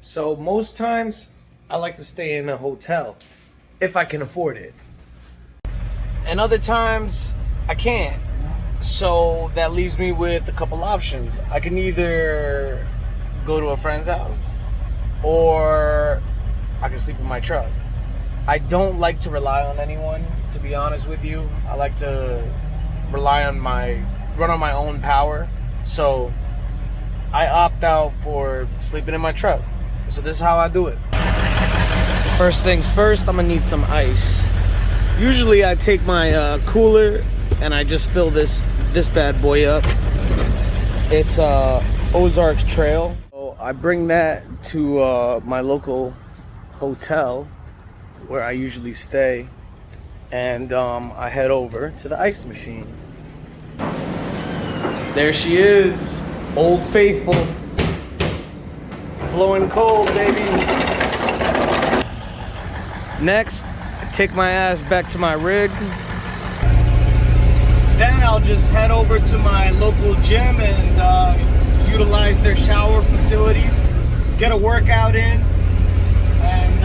So most times I like to stay in a hotel if I can afford it. And other times I can't. So that leaves me with a couple options. I can either go to a friend's house or I can sleep in my truck. I don't like to rely on anyone, to be honest with you. I like to run on my own power. So I opt out for sleeping in my truck. So this is how I do it. First things first, I'm gonna need some ice. Usually I take my cooler and I just fill this bad boy up. It's Ozarks Trail. So I bring that to my local hotel where I usually stay, and I head over to the ice machine. There she is, Old Faithful, blowing cold, baby. Next, I take my ass back to my rig. Then I'll just head over to my local gym and utilize their shower facilities, get a workout in, and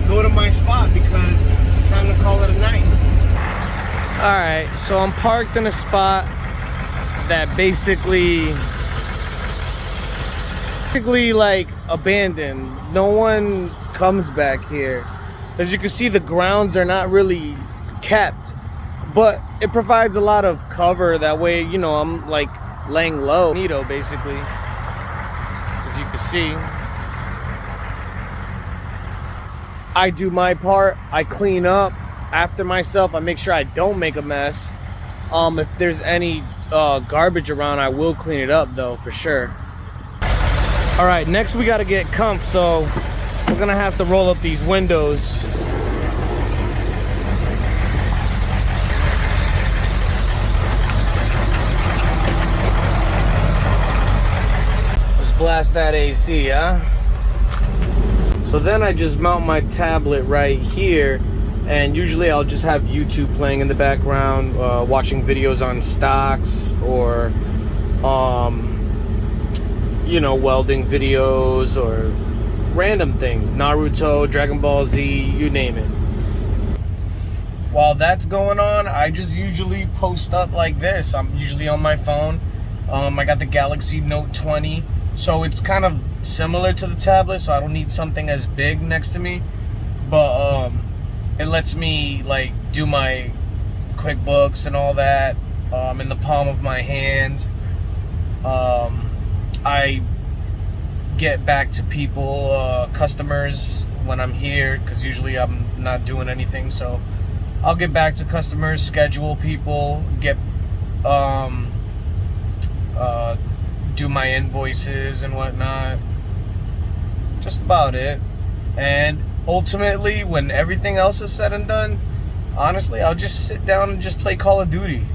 go to my spot because it's time to call it a night. Alright, so I'm parked in a spot that basically like abandoned. No one comes back here. As you can see, the grounds are not really kept, but it provides a lot of cover. That way, you know, I'm like laying low, neato, basically, as you can see. I do my part. I clean up after myself. I make sure I don't make a mess. If there's any garbage around, I will clean it up though, for sure. All right, next we gotta get comf, so we're gonna have to roll up these windows. Let's blast that AC, huh? So then I just mount my tablet right here, and usually I'll just have YouTube playing in the background, watching videos on stocks or you know, welding videos or random things, Naruto, Dragon Ball Z, you name it. While that's going on, I just usually post up like this. I'm usually on my phone. I got the Galaxy Note 20, so it's kind of similar to the tablet, so I don't need something as big next to me, but it lets me like do my QuickBooks and all that in the palm of my hand. I get back to people, customers, when I'm here, because usually I'm not doing anything, so I'll get back to customers, schedule people, get do my invoices and whatnot. Just about it. And ultimately, when everything else is said and done, honestly, I'll just sit down and just play Call of Duty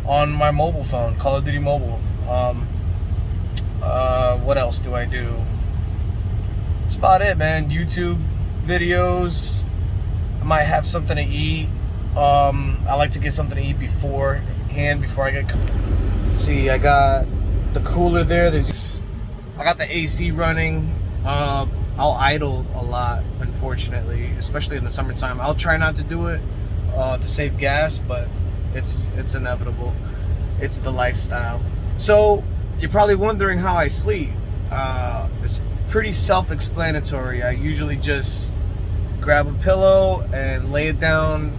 on my mobile phone, Call of Duty Mobile. What else do I do? That's about it, man. YouTube videos. I might have something to eat. I like to get something to eat beforehand, before I get... Let's see, I got the cooler there. I got the AC running. I'll idle a lot, unfortunately, especially in the summertime. I'll try not to do it to save gas, but it's inevitable. It's the lifestyle. So you're probably wondering how I sleep. It's pretty self-explanatory. I usually just grab a pillow and lay it down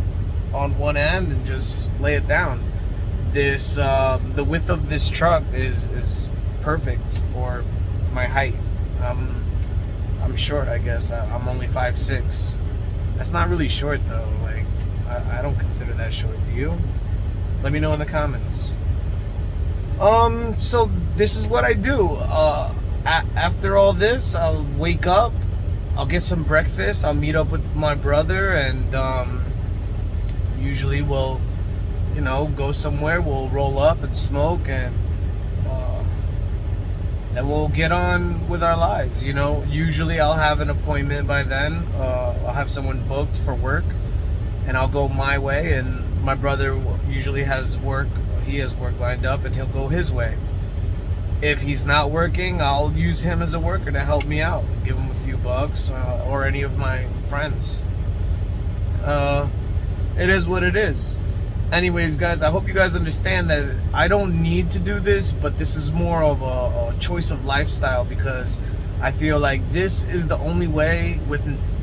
on one end and just lay it down. The width of this truck is perfect for my height. I'm short, I guess. I'm only 5'6". That's not really short though. Like, I don't consider that short. Do you? Let me know in the comments. So this is what I do. After all this, I'll wake up, I'll get some breakfast, I'll meet up with my brother, and usually we'll, you know, go somewhere, we'll roll up and smoke, and we'll get on with our lives, you know. Usually I'll have an appointment by then. I'll have someone booked for work, and I'll go my way, and my brother usually has work. He has work lined up, and he'll go his way. if he's not working, I'll use him as a worker to help me out, give him a few bucks, or any of my friends. It is what it is. Anyways, guys, I hope you guys understand that I don't need to do this, but this is more of a choice of lifestyle, because I feel like this is the only way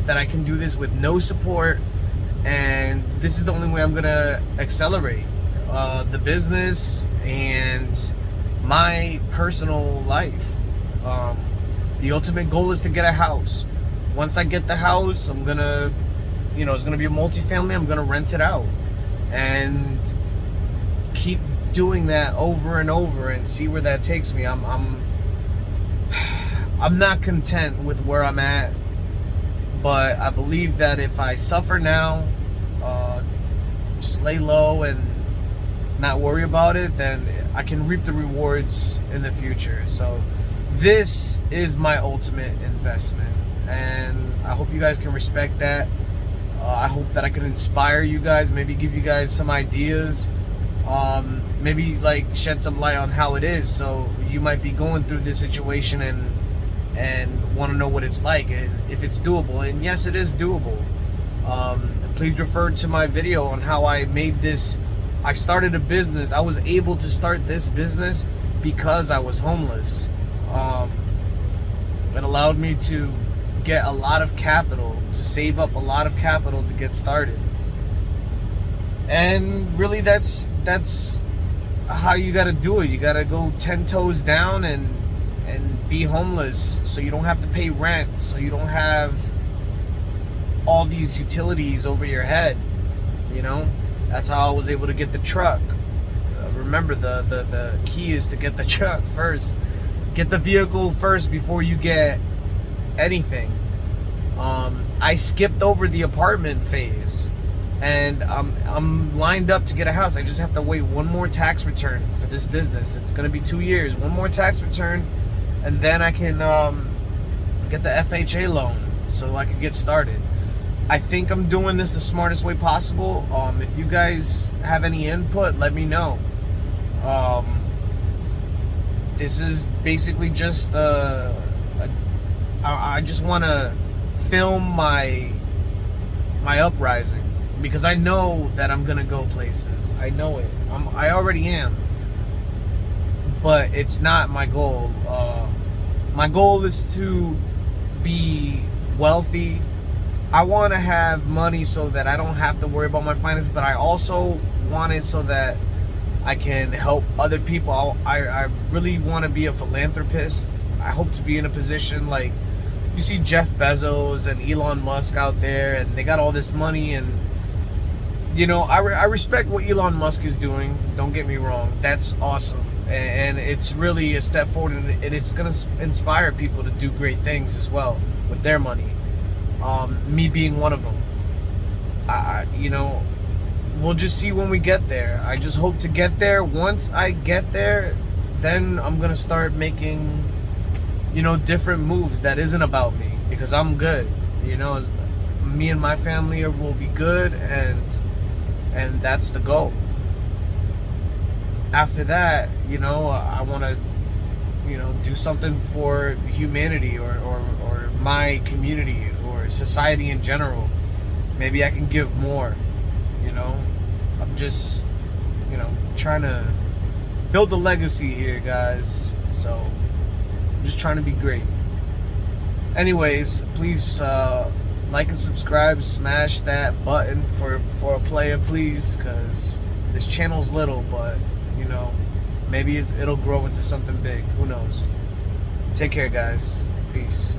that I can do this with no support, and this is the only way I'm gonna accelerate the business and my personal life. The ultimate goal is to get a house. Once I get the house, I'm gonna, it's gonna be a multifamily. I'm gonna rent it out and keep doing that over and over and see where that takes me. I'm not content with where I'm at, but I believe that if I suffer now, just lay low and not worry about it, then I can reap the rewards in the future. So this is my ultimate investment, and I hope you guys can respect that. I hope that I can inspire you guys, maybe give you guys some ideas, maybe like shed some light on how it is, so you might be going through this situation and want to know what it's like and if it's doable. And yes, it is doable. Please refer to my video on how I made this. I started a business. I was able to start this business because I was homeless. It allowed me to get a lot of capital, to save up a lot of capital to get started. And really, that's how you got to do it. You got to go 10 toes down and be homeless, so you don't have to pay rent, so you don't have all these utilities over your head. That's how I was able to get the truck. Remember, the key is to get the truck first. Get the vehicle first before you get anything. I skipped over the apartment phase, and I'm lined up to get a house. I just have to wait one more tax return for this business. It's gonna be 2 years. One more tax return, and then I can get the FHA loan so I can get started. I think I'm doing this the smartest way possible. If you guys have any input, let me know. This is basically just I just want to film my uprising, because I know that I'm gonna go places. I know it. I already am, but it's not my goal. My goal is to be wealthy. I want to have money so that I don't have to worry about my finances, but I also want it so that I can help other people. I really want to be a philanthropist. I hope to be in a position like, you see Jeff Bezos and Elon Musk out there, and they got all this money, and I respect what Elon Musk is doing. Don't get me wrong, that's awesome, and it's really a step forward, and it's gonna inspire people to do great things as well with their money. Me being one of them. We'll just see when we get there. I just hope to get there. Once I get there, then I'm gonna start making different moves that isn't about me, because I'm good. Me and my family will be good, and that's the goal. After that, I want to do something for humanity, or my community, or society in general. Maybe I can give more. I'm just trying to build a legacy here, guys. So I'm just trying to be great. Anyways, please like and subscribe, smash that button for a player, please, because this channel's little, but maybe it'll grow into something big. Who knows? Take care, guys. Peace.